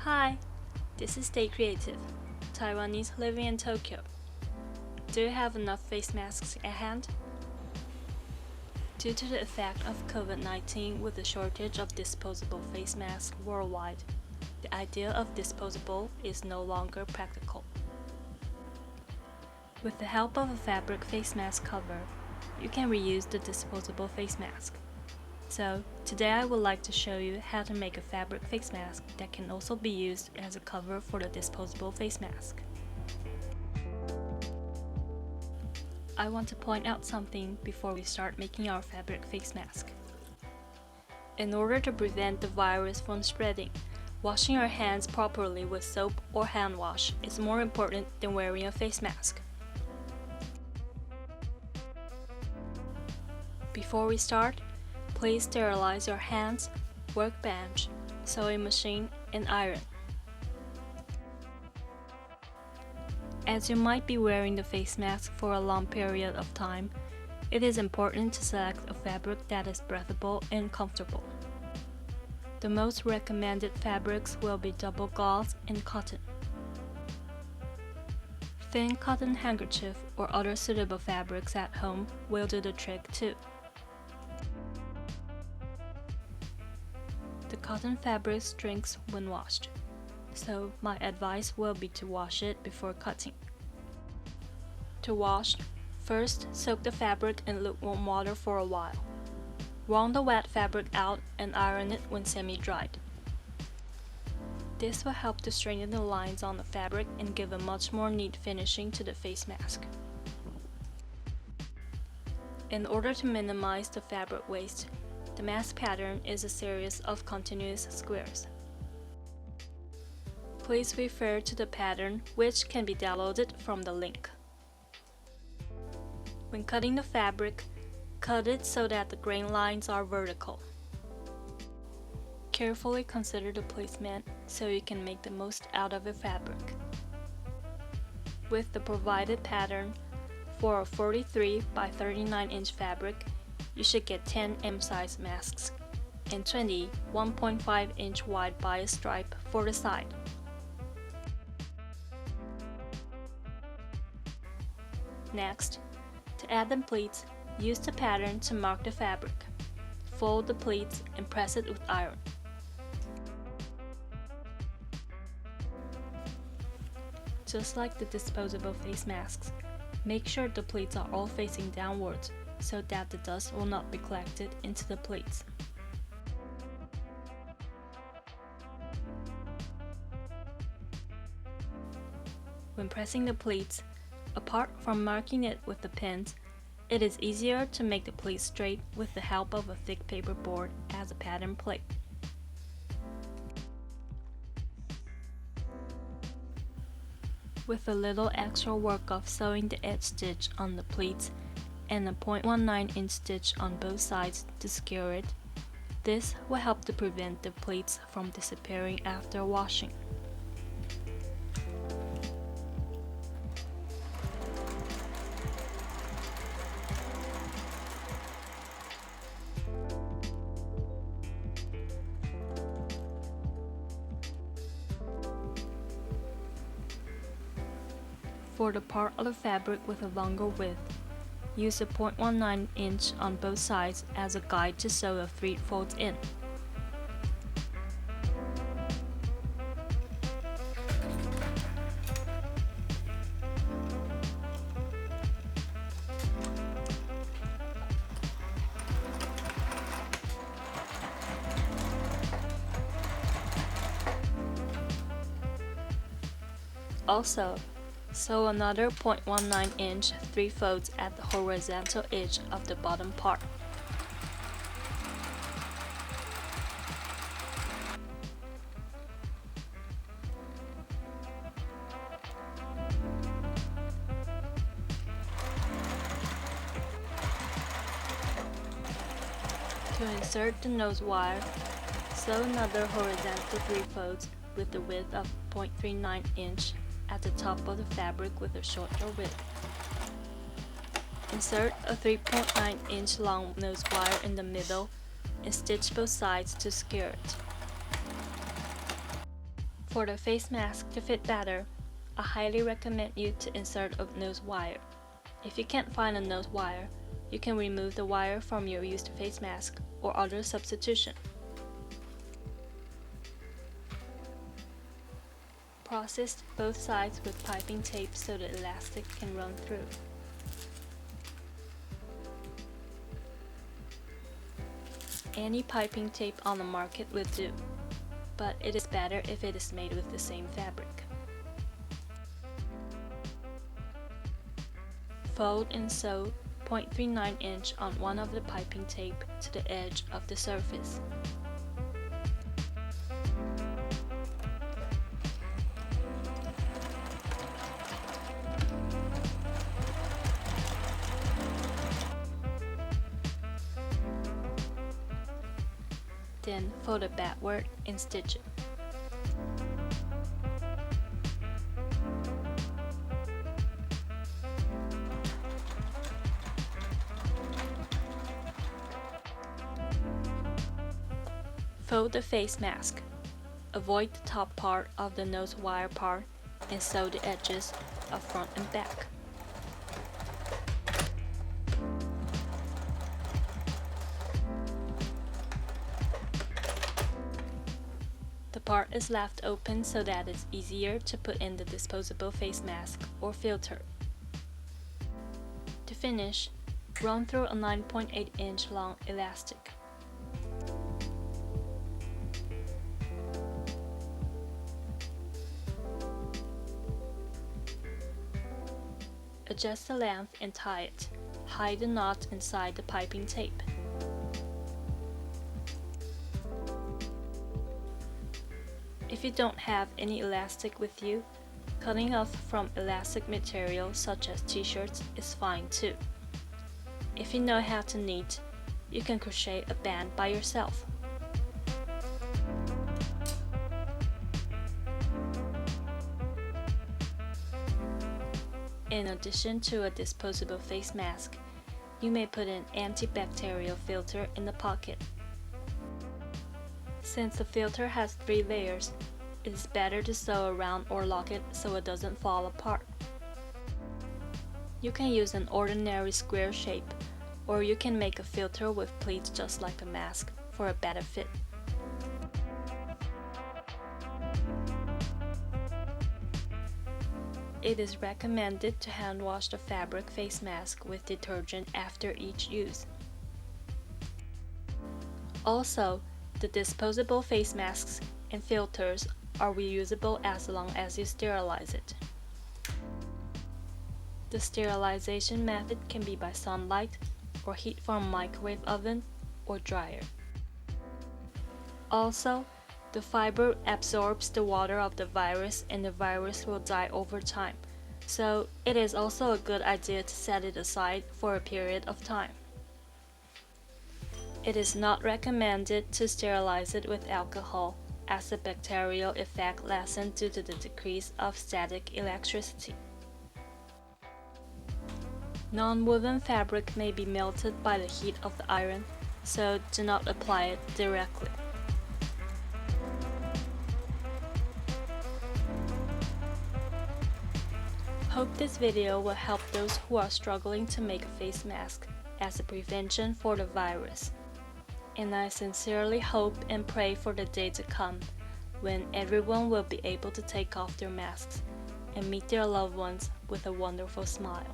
Hi, this is Stay Creative, Taiwanese living in Tokyo. Do you have enough face masks at hand? Due to the effect of COVID-19 with the shortage of disposable face masks worldwide, the idea of disposable is no longer practical. With the help of a fabric face mask cover, you can reuse the disposable face mask. So, today I would like to show you how to make a fabric face mask that can also be used as a cover for the disposable face mask. I want to point out something before we start making our fabric face mask. In order to prevent the virus from spreading, washing your hands properly with soap or hand wash is more important than wearing a face mask. Before we start, please sterilize your hands, workbench, sewing machine, and iron. As you might be wearing the face mask for a long period of time, it is important to select a fabric that is breathable and comfortable. The most recommended fabrics will be double gauze and cotton. Thin cotton handkerchief or other suitable fabrics at home will do the trick too. The cotton fabric shrinks when washed, so my advice will be to wash it before cutting. To wash, first soak the fabric in lukewarm water for a while. Wrung the wet fabric out and iron it when semi-dried. This will help to straighten the lines on the fabric and give a much more neat finishing to the face mask. In order to minimize the fabric waste, the mask pattern is a series of continuous squares. Please refer to the pattern, which can be downloaded from the link. When cutting the fabric, cut it so that the grain lines are vertical. Carefully consider the placement so you can make the most out of your fabric. With the provided pattern, for a 43 by 39 inch fabric, you should get 10 M-size masks and 20 1.5 inch wide bias stripe for the side. Next, to add the pleats, use the pattern to mark the fabric. Fold the pleats and press it with iron. Just like the disposable face masks, make sure the pleats are all facing downwards so that the dust will not be collected into the pleats. When pressing the pleats, apart from marking it with the pins, it is easier to make the pleats straight with the help of a thick paper board as a pattern plate. With a little extra work of sewing the edge stitch on the pleats and a 0.19 inch stitch on both sides to secure it, this will help to prevent the pleats from disappearing after washing. For the part of the fabric with a longer width, use a 0.19 inch on both sides as a guide to sew the 3 folds in. Also, sew another 0.19 inch 3 folds at the horizontal edge of the bottom part. To insert the nose wire, sew another horizontal 3 folds with the width of 0.39 inch at the top of the fabric with a shorter width. Insert a 3.9 inch long nose wire in the middle and stitch both sides to secure it. For the face mask to fit better, I highly recommend you to insert a nose wire. If you can't find a nose wire, you can remove the wire from your used face mask or other substitution. Process both sides with piping tape so the elastic can run through. Any piping tape on the market will do, but it is better if it is made with the same fabric. Fold and sew 0.39 inch on one of the piping tape to the edge of the surface. Then fold it backward and stitch it. Fold the face mask. Avoid the top part of the nose wire part and sew the edges of front and back. The part is left open so that it's easier to put in the disposable face mask or filter. To finish, run through a 9.8 inch long elastic. Adjust the length and tie it. Hide the knot inside the piping tape. If you don't have any elastic with you, cutting off from elastic material such as t-shirts is fine too. If you know how to knit, you can crochet a band by yourself. In addition to a disposable face mask, you may put an antibacterial filter in the pocket. Since the filter has 3 layers, it is better to sew around or lock it so it doesn't fall apart. You can use an ordinary square shape, or you can make a filter with pleats just like a mask for a better fit. It is recommended to hand wash the fabric face mask with detergent after each use. Also, the disposable face masks and filters are reusable as long as you sterilize it. The sterilization method can be by sunlight or heat from a microwave oven or dryer. Also, the fiber absorbs the water of the virus and the virus will die over time, so it is also a good idea to set it aside for a period of time. It is not recommended to sterilize it with alcohol, as the bacterial effect lessens due to the decrease of static electricity. Non-woven fabric may be melted by the heat of the iron, so do not apply it directly. Hope this video will help those who are struggling to make a face mask as a prevention for the virus. And I sincerely hope and pray for the day to come when everyone will be able to take off their masks and meet their loved ones with a wonderful smile.